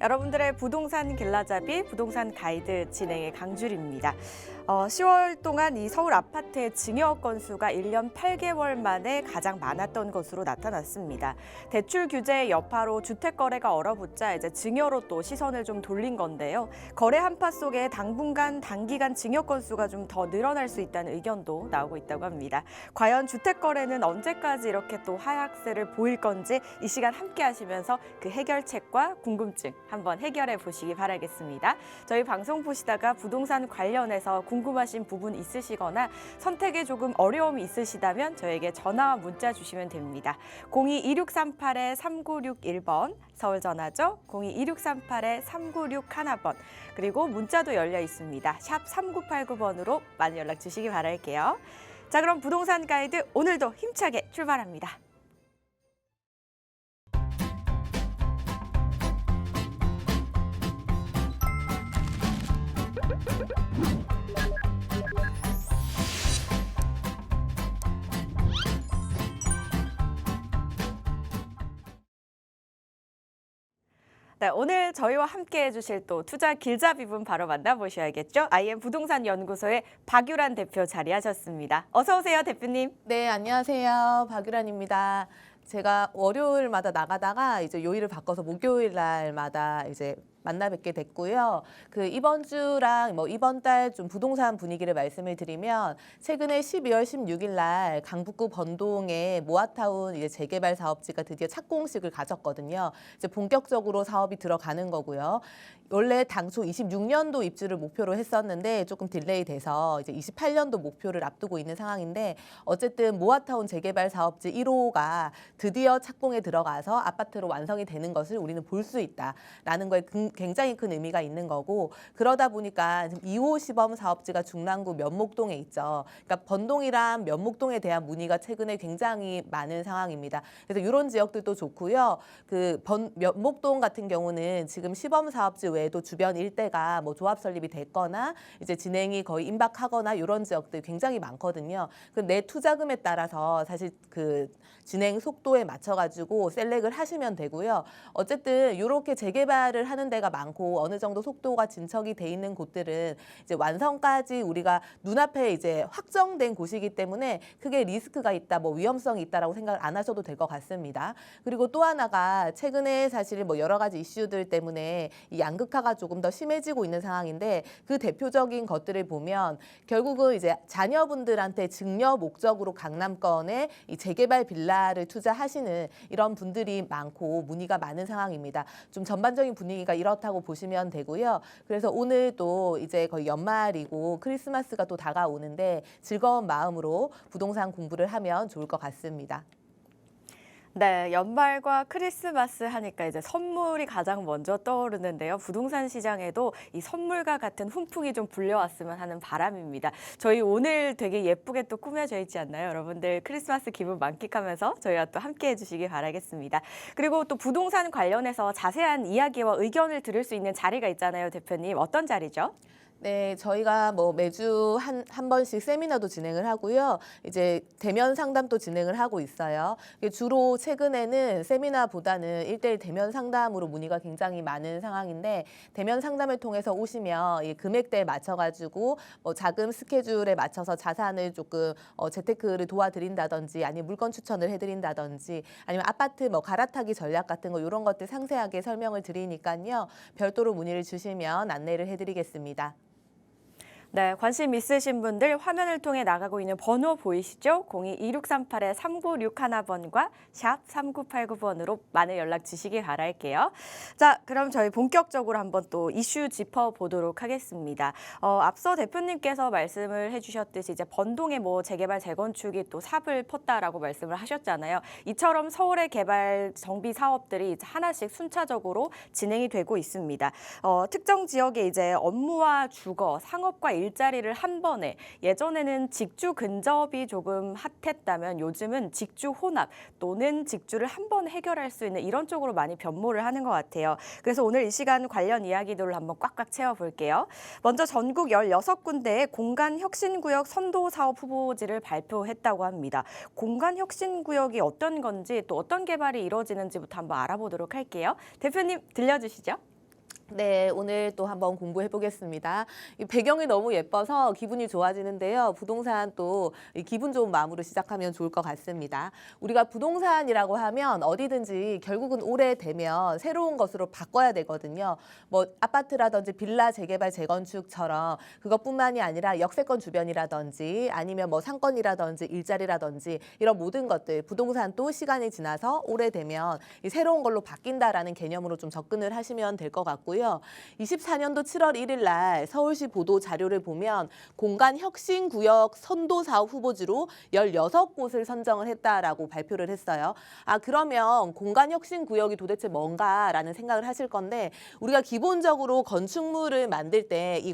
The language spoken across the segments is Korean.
여러분들의 부동산 길라잡이 부동산 가이드 진행의 강주리입니다. 10월 동안 이 서울 아파트의 증여 건수가 1년 8개월 만에 가장 많았던 것으로 나타났습니다. 대출 규제의 여파로 주택 거래가 얼어붙자 이제 증여로 또 시선을 좀 돌린 건데요. 거래 한파 속에 당분간 단기간 증여 건수가 좀 더 늘어날 수 있다는 의견도 나오고 있다고 합니다. 과연 주택 거래는 언제까지 이렇게 또 하락세를 보일 건지 이 시간 함께 하시면서 그 해결책과 궁금증 한번 해결해 보시기 바라겠습니다. 저희 방송 보시다가 부동산 관련해서 궁금하신 부분 있으시거나 선택에 조금 어려움이 있으시다면 저에게 전화와 문자 주시면 됩니다. 02-2638-3961번 서울 전화죠. 02-2638-3961번 그리고 문자도 열려 있습니다. 샵 3989번으로 많이 연락 주시기 바랄게요. 자, 그럼 부동산 가이드 오늘도 힘차게 출발합니다. 네, 오늘 저희와 함께 해주실 또 투자 길잡이분 바로 만나보셔야겠죠. IM 부동산 연구소의 박유란 대표 자리하셨습니다. 어서 오세요, 대표님. 네, 안녕하세요. 박유란입니다. 제가 월요일마다 나가다가 이제 요일을 바꿔서 목요일 날마다 이제 만나 뵙게 됐고요. 이번 주랑 이번 달 좀 부동산 분위기를 말씀을 드리면 최근에 12월 16일 날 강북구 번동에 모아타운 이제 재개발 사업지가 드디어 착공식을 가졌거든요. 이제 본격적으로 사업이 들어가는 거고요. 원래 당초 26년도 입주를 목표로 했었는데 조금 딜레이 돼서 이제 28년도 목표를 앞두고 있는 상황인데 어쨌든 모아타운 재개발 사업지 1호가 드디어 착공에 들어가서 아파트로 완성이 되는 것을 우리는 볼 수 있다라는 거에 굉장히 큰 의미가 있는 거고, 그러다 보니까 2호 시범 사업지가 중랑구 면목동에 있죠. 그러니까 번동이랑 면목동에 대한 문의가 최근에 굉장히 많은 상황입니다. 그래서 이런 지역들도 좋고요. 면목동 같은 경우는 지금 시범 사업지 외에도 주변 일대가 조합 설립이 됐거나 이제 진행이 거의 임박하거나 이런 지역들 굉장히 많거든요. 내 투자금에 따라서 사실 진행 속도에 맞춰가지고 셀렉을 하시면 되고요. 어쨌든 이렇게 재개발을 하는 데가 많고 어느 정도 속도가 진척이 돼 있는 곳들은 이제 완성까지 우리가 눈앞에 이제 확정된 곳이기 때문에 크게 리스크가 있다, 위험성이 있다라고 생각을 안 하셔도 될 것 같습니다. 그리고 또 하나가 최근에 사실 여러 가지 이슈들 때문에 이 양극화가 조금 더 심해지고 있는 상황인데 그 대표적인 것들을 보면 결국은 이제 자녀분들한테 증여 목적으로 강남권에 이 재개발 빌라를 투자하시는 이런 분들이 많고 문의가 많은 상황입니다. 좀 전반적인 분위기가 이렇다고 보시면 되고요. 그래서 오늘 또 이제 거의 연말이고 크리스마스가 또 다가오는데 즐거운 마음으로 부동산 공부를 하면 좋을 것 같습니다. 네, 연말과 크리스마스 하니까 이제 선물이 가장 먼저 떠오르는데요. 부동산 시장에도 이 선물과 같은 훈풍이 좀 불려왔으면 하는 바람입니다. 저희 오늘 되게 예쁘게 또 꾸며져 있지 않나요? 여러분들 크리스마스 기분 만끽하면서 저희와 또 함께 해주시기 바라겠습니다. 그리고 또 부동산 관련해서 자세한 이야기와 의견을 들을 수 있는 자리가 있잖아요, 대표님. 어떤 자리죠? 네, 저희가 매주 한 번씩 세미나도 진행을 하고요. 이제 대면 상담도 진행을 하고 있어요. 주로 최근에는 세미나보다는 1:1 대면 상담으로 문의가 굉장히 많은 상황인데, 대면 상담을 통해서 오시면 이 금액대에 맞춰가지고 자금 스케줄에 맞춰서 자산을 조금 재테크를 도와드린다든지 아니면 물건 추천을 해드린다든지 아니면 아파트 갈아타기 전략 같은 거 이런 것들 상세하게 설명을 드리니까요. 별도로 문의를 주시면 안내를 해드리겠습니다. 네, 관심 있으신 분들 화면을 통해 나가고 있는 번호 보이시죠? 02-2638-3961번과 샵 3989번으로 많은 연락 주시기 바랄게요. 자, 그럼 저희 본격적으로 한번 또 이슈 짚어보도록 하겠습니다. 앞서 대표님께서 말씀을 해주셨듯이 이제 번동의 재개발 재건축이 또 삽을 폈다라고 말씀을 하셨잖아요. 이처럼 서울의 개발 정비 사업들이 이제 하나씩 순차적으로 진행이 되고 있습니다. 특정 지역에 이제 업무와 주거, 상업과 일자리를 한 번에, 예전에는 직주 근접이 조금 핫했다면 요즘은 직주 혼합 또는 직주를 한 번에 해결할 수 있는 이런 쪽으로 많이 변모를 하는 것 같아요. 그래서 오늘 이 시간 관련 이야기들을 한번 꽉꽉 채워볼게요. 먼저 전국 16군데의 공간혁신구역 선도사업 후보지를 발표했다고 합니다. 공간혁신구역이 어떤 건지 또 어떤 개발이 이루어지는지부터 한번 알아보도록 할게요. 대표님 들려주시죠. 네, 오늘 또 한번 공부해 보겠습니다. 이 배경이 너무 예뻐서 기분이 좋아지는데요. 부동산 또 이 기분 좋은 마음으로 시작하면 좋을 것 같습니다. 우리가 부동산이라고 하면 어디든지 결국은 오래되면 새로운 것으로 바꿔야 되거든요. 뭐 아파트라든지 빌라 재개발 재건축처럼 그것뿐만이 아니라 역세권 주변이라든지 아니면 뭐 상권이라든지 일자리라든지 이런 모든 것들 부동산도 시간이 지나서 오래되면 이 새로운 걸로 바뀐다라는 개념으로 좀 접근을 하시면 될 것 같고요. 24년도 7월 1일 날 서울시 보도 자료를 보면 공간혁신구역 선도사업 후보지로 16곳을 선정을 했다라고 발표를 했어요. 아, 그러면 공간혁신구역이 도대체 뭔가라는 생각을 하실 건데 우리가 기본적으로 건축물을 만들 때 이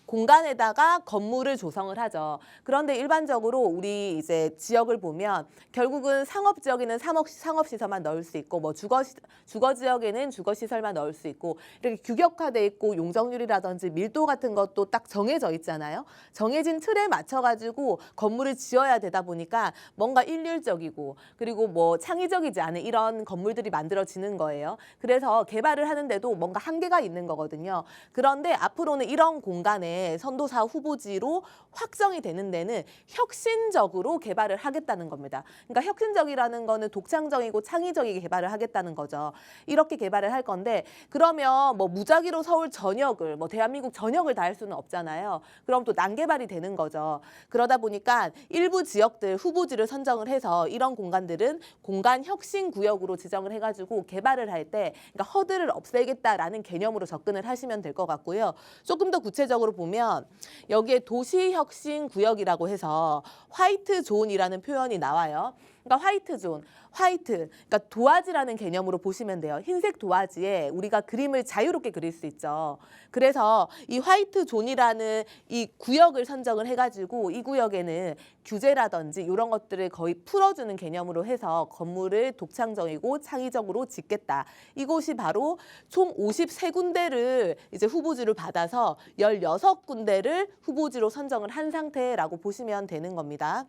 공간에다가 건물을 조성을 하죠. 그런데 일반적으로 우리 이제 지역을 보면 결국은 상업 지역에는 상업 시설만 넣을 수 있고 뭐 주거 지역에는 주거 시설만 넣을 수 있고 이렇게 규격화돼 있고 용적률이라든지 밀도 같은 것도 딱 정해져 있잖아요. 정해진 틀에 맞춰 가지고 건물을 지어야 되다 보니까 뭔가 일률적이고 그리고 뭐 창의적이지 않은 이런 건물들이 만들어지는 거예요. 그래서 개발을 하는데도 뭔가 한계가 있는 거거든요. 그런데 앞으로는 이런 공간에 선도사 후보지로 확정이 되는 데는 혁신적으로 개발을 하겠다는 겁니다. 그러니까 혁신적이라는 거는 독창적이고 창의적이게 개발을 하겠다는 거죠. 이렇게 개발을 할 건데 그러면 뭐 무작위로 서울 전역을 뭐 대한민국 전역을 다 할 수는 없잖아요. 그럼 또 난개발이 되는 거죠. 그러다 보니까 일부 지역들 후보지를 선정을 해서 이런 공간들은 공간 혁신 구역으로 지정을 해가지고 개발을 할 때 그러니까 허들을 없애겠다라는 개념으로 접근을 하시면 될 것 같고요. 조금 더 구체적으로 보면 여기에 도시혁신 구역이라고 해서 화이트 존이라는 표현이 나와요. 그러니까 화이트 존, 그러니까 도화지라는 개념으로 보시면 돼요. 흰색 도화지에 우리가 그림을 자유롭게 그릴 수 있죠. 그래서 이 화이트 존이라는 이 구역을 선정을 해가지고 이 구역에는 규제라든지 이런 것들을 거의 풀어주는 개념으로 해서 건물을 독창적이고 창의적으로 짓겠다. 이곳이 바로 총 53군데를 이제 후보지를 받아서 16군데를 후보지로 선정을 한 상태라고 보시면 되는 겁니다.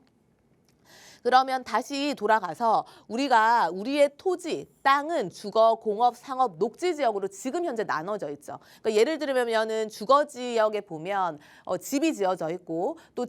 그러면 다시 돌아가서 우리가 우리의 토지, 땅은 주거, 공업, 상업, 녹지 지역으로 지금 현재 나눠져 있죠. 그러니까 예를 들면은 주거 지역에 보면 집이 지어져 있고 또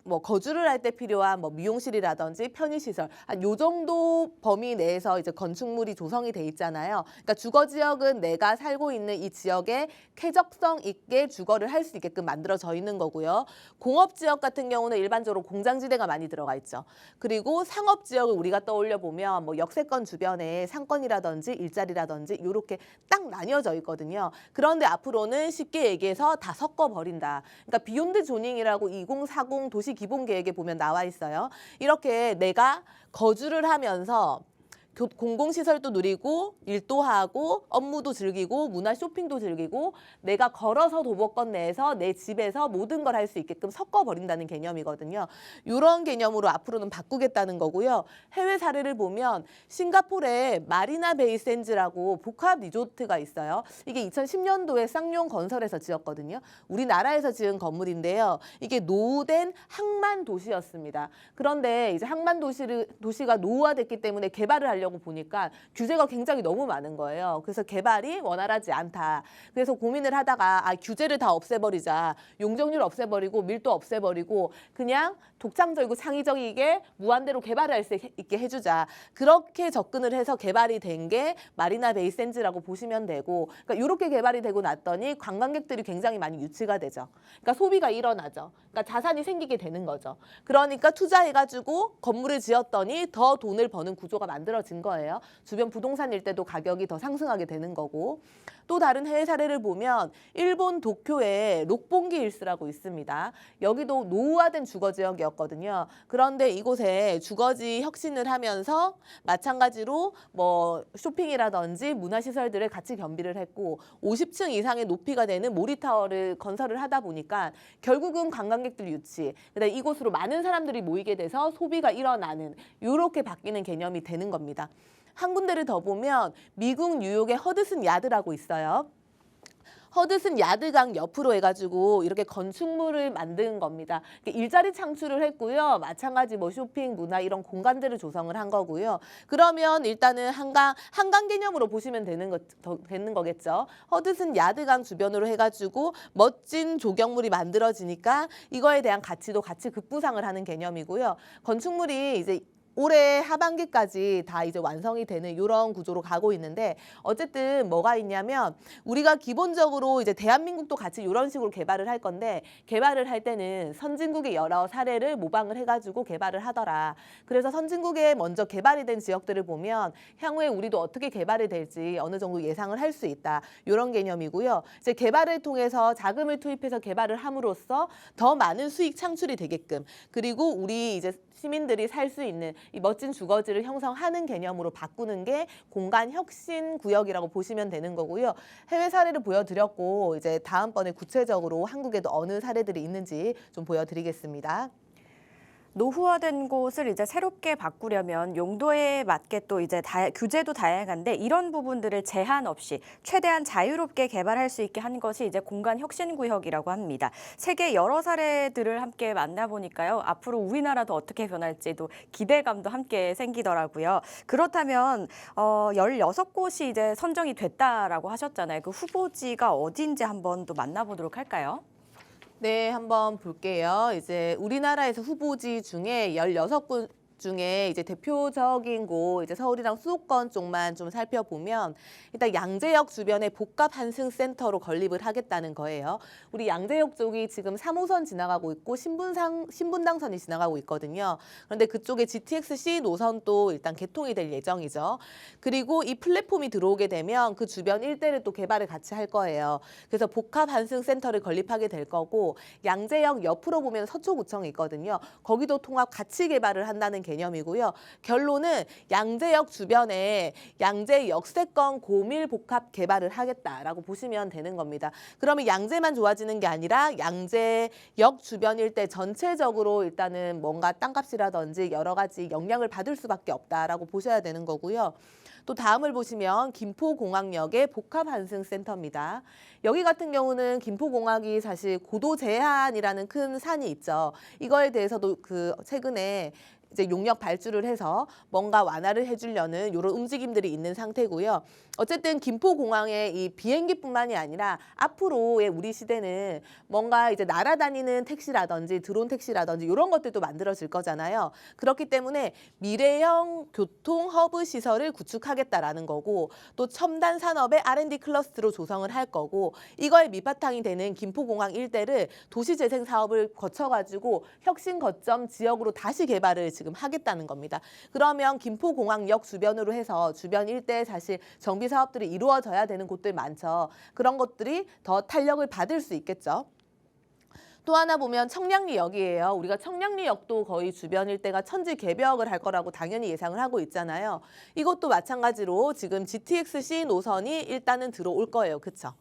뭐 거주를 할 때 필요한 뭐 미용실이라든지 편의시설 한 요 정도 범위 내에서 이제 건축물이 조성이 돼 있잖아요. 그러니까 주거 지역은 내가 살고 있는 이 지역에 쾌적성 있게 주거를 할 수 있게끔 만들어져 있는 거고요. 공업 지역 같은 경우는 일반적으로 공장지대가 많이 들어가 있죠. 그리고 상업 지역을 우리가 떠올려 보면 뭐 역세권 주변에 상권이라든지 일자리라든지 이렇게 딱 나뉘어져 있거든요. 그런데 앞으로는 쉽게 얘기해서 다 섞어 버린다. 그러니까 비욘드 조닝이라고 2040 도시 기본 계획에 보면 나와 있어요. 이렇게 내가 거주를 하면서 공공시설도 누리고 일도 하고 업무도 즐기고 문화 쇼핑도 즐기고 내가 걸어서 도보권 내에서 내 집에서 모든 걸 할 수 있게끔 섞어버린다는 개념이거든요. 이런 개념으로 앞으로는 바꾸겠다는 거고요. 해외 사례를 보면 싱가포르에 마리나 베이 샌즈라고 복합 리조트가 있어요. 이게 2010년도에 쌍용 건설에서 지었거든요. 우리나라에서 지은 건물인데요. 이게 노후된 항만 도시였습니다. 그런데 이제 항만 도시가 노후화됐기 때문에 개발을 하려고 보니까 규제가 굉장히 너무 많은 거예요. 그래서 개발이 원활하지 않다. 그래서 고민을 하다가 규제를 다 없애버리자. 용적률 없애버리고 밀도 없애버리고 그냥 독창적이고 창의적이게 무한대로 개발을 할 수 있게 해주자. 그렇게 접근을 해서 개발이 된 게 마리나 베이 샌즈라고 보시면 되고 그러니까 이렇게 개발이 되고 났더니 관광객들이 굉장히 많이 유치가 되죠. 그러니까 소비가 일어나죠. 그러니까 자산이 생기게 되는 거죠. 그러니까 투자해가지고 건물을 지었더니 더 돈을 버는 구조가 만들어진 거예요. 주변 부동산 일대도 가격이 더 상승하게 되는 거고 또 다른 해외 사례를 보면 일본 도쿄에 록봉기 힐스라고 있습니다. 여기도 노후화된 주거 지역이었거든요. 그런데 이곳에 주거지 혁신을 하면서 마찬가지로 뭐 쇼핑이라든지 문화시설들을 같이 겸비를 했고 50층 이상의 높이가 되는 모리타워를 건설을 하다 보니까 결국은 관광객들 유치, 그다음에 이곳으로 많은 사람들이 모이게 돼서 소비가 일어나는 이렇게 바뀌는 개념이 되는 겁니다. 한 군데를 더 보면 미국 뉴욕의 허드슨 야드라고 있어요. 허드슨 야드강 옆으로 해가지고 이렇게 건축물을 만든 겁니다. 일자리 창출을 했고요. 마찬가지 뭐 쇼핑, 문화 이런 공간들을 조성을 한 거고요. 그러면 일단은 한강 개념으로 보시면 되는 거겠죠. 허드슨 야드강 주변으로 해가지고 멋진 조경물이 만들어지니까 이거에 대한 가치도 같이 급부상을 하는 개념이고요. 건축물이 이제 올해 하반기까지 다 이제 완성이 되는 이런 구조로 가고 있는데 어쨌든 뭐가 있냐면 우리가 기본적으로 이제 대한민국도 같이 이런 식으로 개발을 할 건데 개발을 할 때는 선진국의 여러 사례를 모방을 해가지고 개발을 하더라. 그래서 선진국에 먼저 개발이 된 지역들을 보면 향후에 우리도 어떻게 개발이 될지 어느 정도 예상을 할 수 있다. 이런 개념이고요. 이제 개발을 통해서 자금을 투입해서 개발을 함으로써 더 많은 수익 창출이 되게끔 그리고 우리 이제 시민들이 살 수 있는 이 멋진 주거지를 형성하는 개념으로 바꾸는 게 공간 혁신 구역이라고 보시면 되는 거고요. 해외 사례를 보여드렸고 이제 다음번에 구체적으로 한국에도 어느 사례들이 있는지 좀 보여드리겠습니다. 노후화된 곳을 이제 새롭게 바꾸려면 용도에 맞게 또 이제 규제도 다양한데 이런 부분들을 제한 없이 최대한 자유롭게 개발할 수 있게 한 것이 이제 공간 혁신 구역이라고 합니다. 세계 여러 사례들을 함께 만나보니까요. 앞으로 우리나라도 어떻게 변할지도 기대감도 함께 생기더라고요. 그렇다면 16곳이 이제 선정이 됐다라고 하셨잖아요. 그 후보지가 어딘지 한번 또 만나보도록 할까요? 네, 한번 볼게요. 이제 우리나라에서 후보지 중에 16곳 중에 이제 대표적인 곳 이제 서울이랑 수도권 쪽만 좀 살펴보면 일단 양재역 주변에 복합 환승 센터로 건립을 하겠다는 거예요. 우리 양재역 쪽이 지금 3호선 지나가고 있고 신분당선이 지나가고 있거든요. 그런데 그쪽에 GTX-C 노선도 일단 개통이 될 예정이죠. 그리고 이 플랫폼이 들어오게 되면 그 주변 일대를 또 개발을 같이 할 거예요. 그래서 복합 환승 센터를 건립하게 될 거고 양재역 옆으로 보면 서초구청이 있거든요. 거기도 통합 같이 개발을 한다는 개념이고요. 결론은 양재역 주변에 양재 역세권 고밀 복합 개발을 하겠다라고 보시면 되는 겁니다. 그러면 양재만 좋아지는 게 아니라 양재역 주변 일대 전체적으로 일단은 뭔가 땅값이라든지 여러 가지 영향을 받을 수밖에 없다라고 보셔야 되는 거고요. 또 다음을 보시면 김포공항역의 복합환승센터입니다. 여기 같은 경우는 김포공항이 사실 고도 제한이라는 큰 산이 있죠. 이거에 대해서도 최근에 이제 용역 발주를 해서 뭔가 완화를 해주려는 이런 움직임들이 있는 상태고요. 어쨌든 김포공항의 이 비행기뿐만이 아니라 앞으로의 우리 시대는 뭔가 이제 날아다니는 택시라든지 드론 택시라든지 이런 것들도 만들어질 거잖아요. 그렇기 때문에 미래형 교통 허브 시설을 구축하겠다라는 거고 또 첨단 산업의 R&D 클러스터로 조성을 할 거고 이거의 밑바탕이 되는 김포공항 일대를 도시재생 사업을 거쳐가지고 혁신 거점 지역으로 다시 개발을 지금 하겠다는 겁니다. 그러면 김포공항역 주변으로 해서 주변 일대에 사실 정비 사업들이 이루어져야 되는 곳들 많죠. 그런 것들이 더 탄력을 받을 수 있겠죠. 또 하나 보면 청량리역이에요. 우리가 청량리역도 거의 주변 일대가 천지 개벽을 할 거라고 당연히 예상을 하고 있잖아요. 이것도 마찬가지로 지금 GTX-C 노선이 일단은 들어올 거예요. 그렇죠?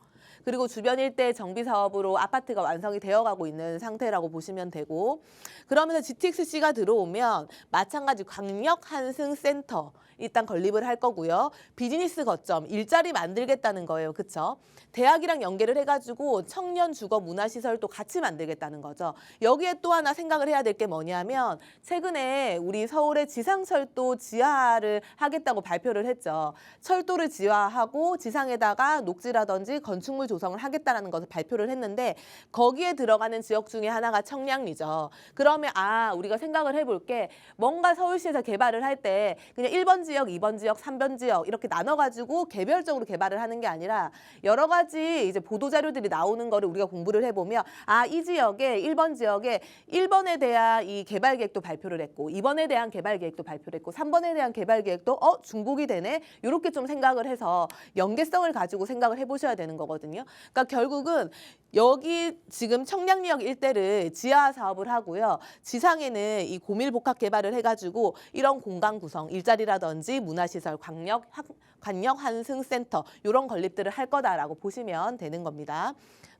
그리고 주변 일대 정비 사업으로 아파트가 완성이 되어가고 있는 상태라고 보시면 되고 그러면서 GTX-C가 들어오면 마찬가지 광역 환승센터 일단 건립을 할 거고요. 비즈니스 거점, 일자리 만들겠다는 거예요. 그렇죠? 대학이랑 연계를 해가지고 청년 주거 문화시설도 같이 만들겠다는 거죠. 여기에 또 하나 생각을 해야 될 게 뭐냐면 최근에 우리 서울의 지상철도 지하를 하겠다고 발표를 했죠. 철도를 지하하고 지상에다가 녹지라든지 건축물 조성을 하겠다는 것을 발표를 했는데 거기에 들어가는 지역 중에 하나가 청량리죠. 그러면 우리가 생각을 해볼게 뭔가 서울시에서 개발을 할 때 그냥 1번 지역, 2번 지역, 3번 지역 이렇게 나눠가지고 개별적으로 개발을 하는 게 아니라 여러 가지 이제 보도 자료들이 나오는 거를 우리가 공부를 해보면 이 지역에 1번 지역에 1번에 대한 이 개발 계획도 발표를 했고 2번에 대한 개발 계획도 발표를 했고 3번에 대한 개발 계획도 중복이 되네 이렇게 좀 생각을 해서 연계성을 가지고 생각을 해보셔야 되는 거거든요. 그러니까 결국은 여기 지금 청량리역 일대를 지하 사업을 하고요. 지상에는 이 고밀 복합 개발을 해가지고 이런 공간 구성, 일자리라든지 문화시설, 광역 환승센터 이런 건립들을 할 거다라고 보시면 되는 겁니다.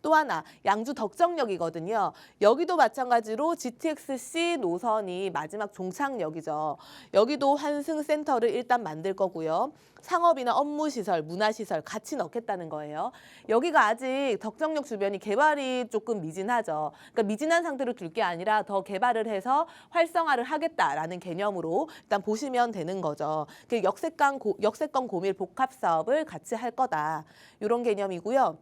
또 하나 양주 덕정역이거든요. 여기도 마찬가지로 GTX-C 노선이 마지막 종착역이죠. 여기도 환승센터를 일단 만들 거고요. 상업이나 업무시설, 문화시설 같이 넣겠다는 거예요. 여기가 아직 덕정역 주변이 개발이 조금 미진하죠. 그러니까 미진한 상태로 둘 게 아니라 더 개발을 해서 활성화를 하겠다라는 개념으로 일단 보시면 되는 거죠. 역세권 고밀 복합 사업을 같이 할 거다. 이런 개념이고요.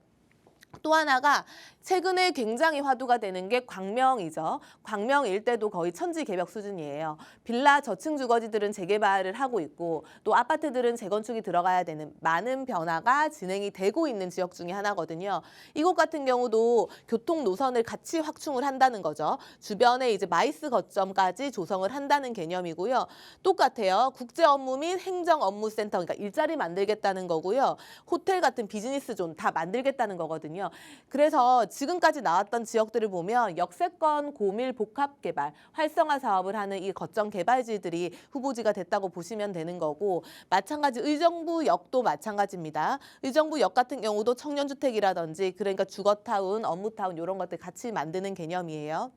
또 하나가 최근에 굉장히 화두가 되는 게 광명이죠. 광명 일대도 거의 천지개벽 수준이에요. 빌라 저층 주거지들은 재개발을 하고 있고 또 아파트들은 재건축이 들어가야 되는 많은 변화가 진행이 되고 있는 지역 중에 하나거든요. 이곳 같은 경우도 교통 노선을 같이 확충을 한다는 거죠. 주변에 이제 마이스 거점까지 조성을 한다는 개념이고요. 똑같아요. 국제 업무 및 행정 업무 센터, 그러니까 일자리 만들겠다는 거고요. 호텔 같은 비즈니스 존 다 만들겠다는 거거든요. 그래서 지금까지 나왔던 지역들을 보면 역세권 고밀 복합 개발, 활성화 사업을 하는 이 거점 개발지들이 후보지가 됐다고 보시면 되는 거고, 마찬가지 의정부역도 마찬가지입니다. 의정부역 같은 경우도 청년주택이라든지 그러니까 주거타운, 업무타운 이런 것들 같이 만드는 개념이에요.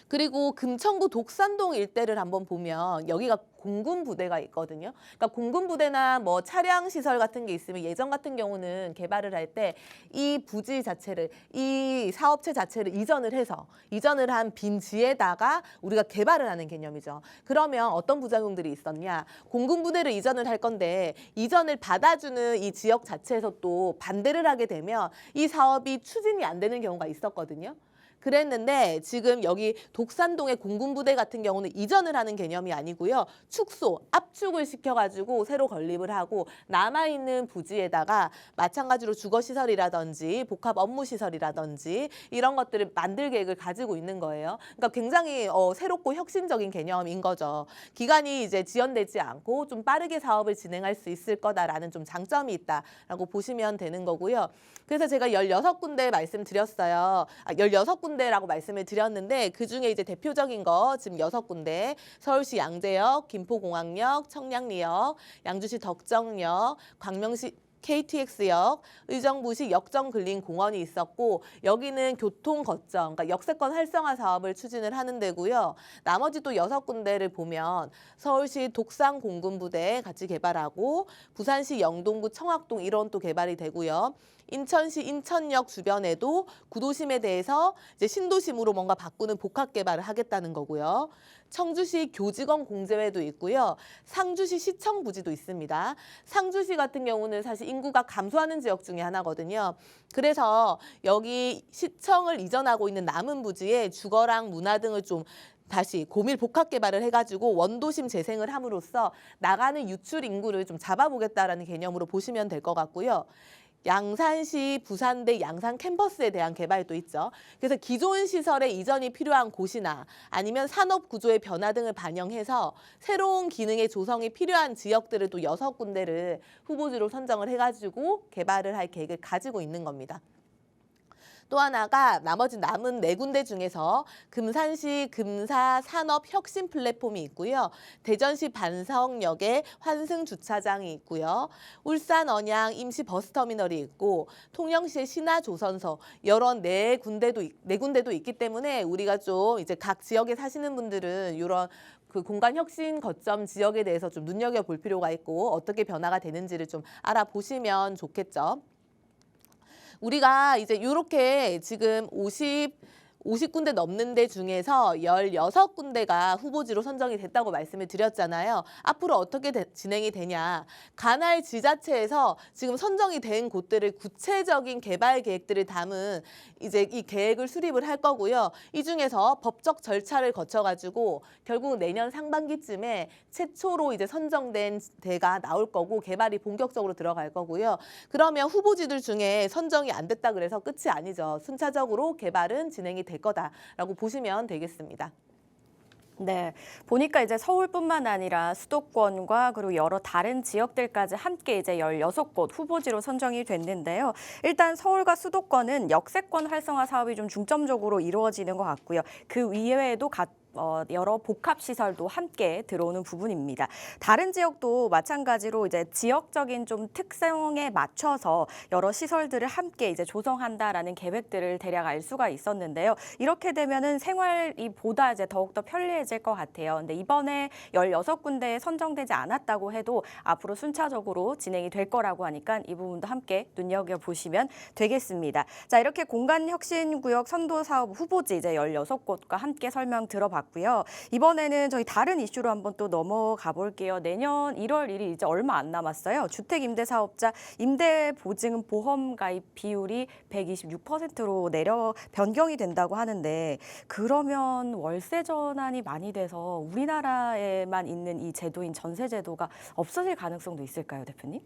그리고 금천구 독산동 일대를 한번 보면 여기가 공군 부대가 있거든요. 그러니까 공군 부대나 뭐 차량 시설 같은 게 있으면 예전 같은 경우는 개발을 할 때 이 부지 자체를, 이 사업체 자체를 이전을 한 빈지에다가 우리가 개발을 하는 개념이죠. 그러면 어떤 부작용들이 있었냐? 공군 부대를 이전을 할 건데 이전을 받아주는 이 지역 자체에서 또 반대를 하게 되면 이 사업이 추진이 안 되는 경우가 있었거든요. 그랬는데 지금 여기 독산동의 공군부대 같은 경우는 이전을 하는 개념이 아니고요. 축소, 압축을 시켜가지고 새로 건립을 하고 남아있는 부지에다가 마찬가지로 주거시설이라든지 복합 업무시설이라든지 이런 것들을 만들 계획을 가지고 있는 거예요. 그러니까 굉장히 새롭고 혁신적인 개념인 거죠. 기간이 이제 지연되지 않고 좀 빠르게 사업을 진행할 수 있을 거다라는 좀 장점이 있다라고 보시면 되는 거고요. 그래서 제가 16군데 말씀드렸어요. 16군데라고 말씀을 드렸는데 그중에 이제 대표적인 거 지금 6군데, 서울시 양재역, 김포공항역, 청량리역, 양주시 덕정역, 광명시 KTX역, 의정부시 역정근린공원이 있었고 여기는 교통거점, 그러니까 역세권 활성화 사업을 추진을 하는 데고요. 나머지 또 6군데를 보면 서울시 독산공군부대 같이 개발하고 부산시 영동구 청학동 이런 또 개발이 되고요. 인천시 인천역 주변에도 구도심에 대해서 이제 신도심으로 뭔가 바꾸는 복합 개발을 하겠다는 거고요. 청주시 교직원 공제회도 있고요. 상주시 시청 부지도 있습니다. 상주시 같은 경우는 사실 인구가 감소하는 지역 중에 하나거든요. 그래서 여기 시청을 이전하고 있는 남은 부지에 주거랑 문화 등을 좀 다시 고밀 복합 개발을 해가지고 원도심 재생을 함으로써 나가는 유출 인구를 좀 잡아보겠다라는 개념으로 보시면 될 것 같고요. 양산시 부산대 양산 캠퍼스에 대한 개발도 있죠. 그래서 기존 시설의 이전이 필요한 곳이나 아니면 산업 구조의 변화 등을 반영해서 새로운 기능의 조성이 필요한 지역들을 또 6군데를 후보지로 선정을 해가지고 개발을 할 계획을 가지고 있는 겁니다. 또 하나가 나머지 남은 4군데 중에서 금산시 금사 산업 혁신 플랫폼이 있고요. 대전시 반성역에 환승 주차장이 있고요. 울산 언양 임시 버스터미널이 있고 통영시의 신화조선소 이런 4군데도 있기 때문에 우리가 좀 이제 각 지역에 사시는 분들은 이런 그 공간 혁신 거점 지역에 대해서 좀 눈여겨볼 필요가 있고 어떻게 변화가 되는지를 좀 알아보시면 좋겠죠. 우리가 이제 이렇게 지금 50군데 넘는 데 중에서 16군데가 후보지로 선정이 됐다고 말씀을 드렸잖아요. 앞으로 어떻게 진행이 되냐. 관할 지자체에서 지금 선정이 된 곳들을 구체적인 개발 계획들을 담은 이제 이 계획을 수립을 할 거고요. 이 중에서 법적 절차를 거쳐가지고 결국 내년 상반기쯤에 최초로 이제 선정된 데가 나올 거고 개발이 본격적으로 들어갈 거고요. 그러면 후보지들 중에 선정이 안 됐다 그래서 끝이 아니죠. 순차적으로 개발은 진행이 될 거다라고 보시면 되겠습니다. 네, 보니까 이제 서울뿐만 아니라 수도권과 그리고 여러 다른 지역들까지 함께 이제 16곳 후보지로 선정이 됐는데요. 일단 서울과 수도권은 역세권 활성화 사업이 좀 중점적으로 이루어지는 것 같고요. 그 이외에도 여러 복합 시설도 함께 들어오는 부분입니다. 다른 지역도 마찬가지로 이제 지역적인 좀 특성에 맞춰서 여러 시설들을 함께 이제 조성한다라는 계획들을 대략 알 수가 있었는데요. 이렇게 되면은 생활이 보다 이제 더욱더 편리해질 것 같아요. 근데 이번에 16군데에 선정되지 않았다고 해도 앞으로 순차적으로 진행이 될 거라고 하니까 이 부분도 함께 눈여겨보시면 되겠습니다. 자, 이렇게 공간혁신구역 선도사업 후보지 이제 16곳과 함께 설명 들어봤고요. 이번에는 저희 다른 이슈로 한번 또 넘어가 볼게요. 내년 1월 1일 이제 얼마 안 남았어요. 주택임대사업자 임대보증금 보험 가입 비율이 126%로 변경이 된다고 하는데 그러면 월세 전환이 많이 돼서 우리나라에만 있는 이 제도인 전세제도가 없어질 가능성도 있을까요, 대표님?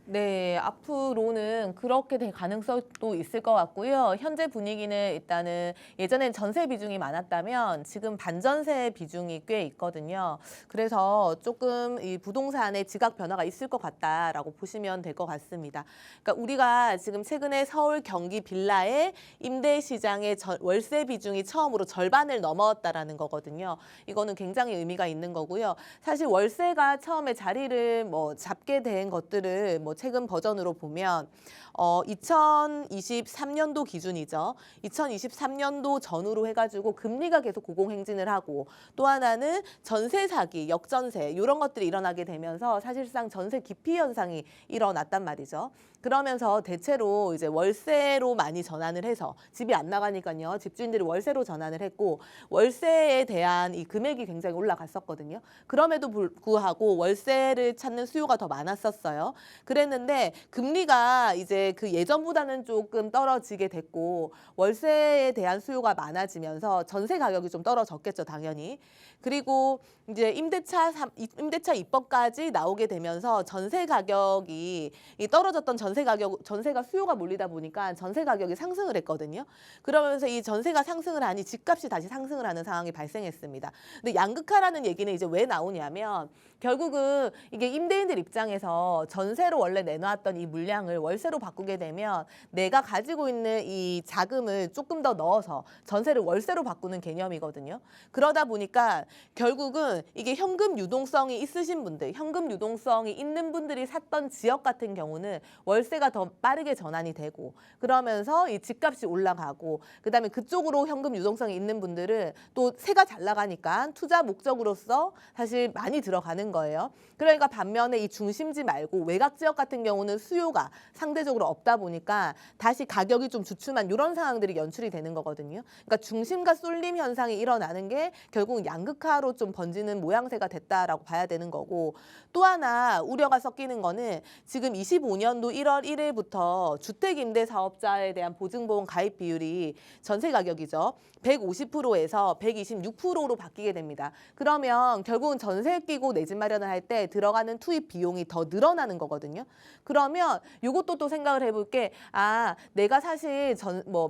네, 앞으로는 그렇게 될 가능성도 있을 것 같고요. 현재 분위기는 일단은 예전엔 전세 비중이 많았다면 지금 반전세 비중이 꽤 있거든요. 그래서 조금 이 부동산의 지각 변화가 있을 것 같다라고 보시면 될 것 같습니다. 그러니까 우리가 지금 최근에 서울, 경기 빌라의 임대 시장의 월세 비중이 처음으로 절반을 넘었다라는 거거든요. 이거는 굉장히 의미가 있는 거고요. 사실 월세가 처음에 자리를 잡게 된 것들을 최근 버전으로 보면 2023년도 기준이죠. 2023년도 전후로 해가지고 금리가 계속 고공행진을 하고 또 하나는 전세 사기, 역전세 이런 것들이 일어나게 되면서 사실상 전세 기피 현상이 일어났단 말이죠. 그러면서 대체로 이제 월세로 많이 전환을 해서 집이 안 나가니까요. 집주인들이 월세로 전환을 했고 월세에 대한 이 금액이 굉장히 올라갔었거든요. 그럼에도 불구하고 월세를 찾는 수요가 더 많았었어요. 그랬는데 금리가 이제 그 예전보다는 조금 떨어지게 됐고 월세에 대한 수요가 많아지면서 전세 가격이 좀 떨어졌겠죠, 당연히. 그리고 이제 임대차 입법까지 나오게 되면서 전세 가격이 떨어졌던 전세가 수요가 몰리다 보니까 전세 가격이 상승을 했거든요. 그러면서 이 전세가 상승을 하니 집값이 다시 상승을 하는 상황이 발생했습니다. 근데 양극화라는 얘기는 이제 왜 나오냐면 결국은 이게 임대인들 입장에서 전세로 원래 내놓았던 이 물량을 월세로 바꾸게 되면 내가 가지고 있는 이 자금을 조금 더 넣어서 전세를 월세로 바꾸는 개념이거든요. 그러다 보니까 결국은 이게 현금 유동성이 있으신 분들, 현금 유동성이 있는 분들이 샀던 지역 같은 경우는 월세가 더 빠르게 전환이 되고 그러면서 이 집값이 올라가고 그다음에 그쪽으로 현금 유동성이 있는 분들은 또 세가 잘 나가니까 투자 목적으로서 사실 많이 들어가는 거예요. 그러니까 반면에 이 중심지 말고 외곽 지역 같은 경우는 수요가 상대적으로 없다 보니까 다시 가격이 좀 주춤한 이런 상황들이 연출이 되는 거거든요. 그러니까 중심과 쏠림 현상이 일어나는 게 결국 양극화로 좀 번지는 모양새가 됐다라고 봐야 되는 거고 또 하나 우려가 섞이는 거는 지금 25년도 1월 1일부터 주택임대사업자에 대한 보증보험 가입 비율이 전세 가격이죠. 150%에서 126%로 바뀌게 됩니다. 그러면 결국은 전세 끼고 내 집 마련을 할 때 들어가는 투입 비용이 더 늘어나는 거거든요. 그러면 이것도 또 생각을 해볼 게 내가 사실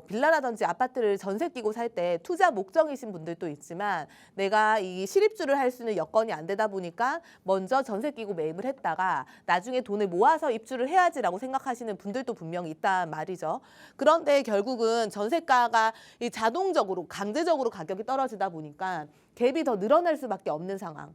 빌라라든지 아파트를 전세 끼고 살 때 투자 목적이신 분들도 있지만 내가 이 실입주를 할 수 있는 여건이 안 되다 보니까 먼저 전세 끼고 매입을 했다가 나중에 돈을 모아서 입주를 해야지라고 생각하시는 분들도 분명히 있단 말이죠. 그런데 결국은 전세가가 자동적으로 강제적으로 가격이 떨어지다 보니까 갭이 더 늘어날 수밖에 없는 상황.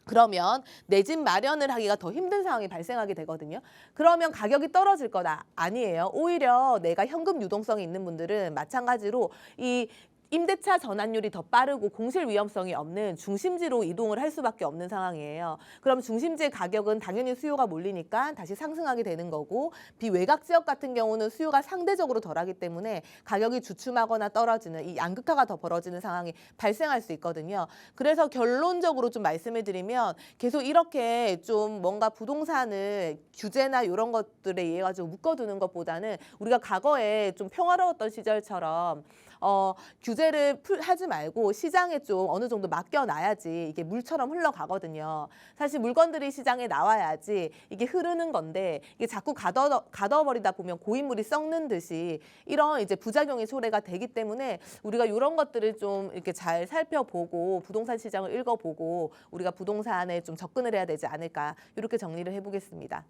그러면 내 집 마련을 하기가 더 힘든 상황이 발생하게 되거든요. 그러면 가격이 떨어질 거다? 아니에요. 오히려 내가 현금 유동성이 있는 분들은 마찬가지로 이 임대차 전환율이 더 빠르고 공실 위험성이 없는 중심지로 이동을 할 수밖에 없는 상황이에요. 그럼 중심지의 가격은 당연히 수요가 몰리니까 다시 상승하게 되는 거고 비외곽 지역 같은 경우는 수요가 상대적으로 덜하기 때문에 가격이 주춤하거나 떨어지는 이 양극화가 더 벌어지는 상황이 발생할 수 있거든요. 그래서 결론적으로 좀 말씀을 드리면 계속 이렇게 좀 뭔가 부동산을 규제나 이런 것들에 의해 가지고 묶어두는 것보다는 우리가 과거에 좀 평화로웠던 시절처럼 규제를 하지 말고 시장에 좀 어느 정도 맡겨놔야지 이게 물처럼 흘러가거든요. 사실 물건들이 시장에 나와야지 이게 흐르는 건데 이게 자꾸 가둬버리다 보면 고인물이 썩는 듯이 이런 이제 부작용이 초래가 되기 때문에 우리가 이런 것들을 좀 이렇게 잘 살펴보고 부동산 시장을 읽어보고 우리가 부동산에 좀 접근을 해야 되지 않을까 이렇게 정리를 해보겠습니다.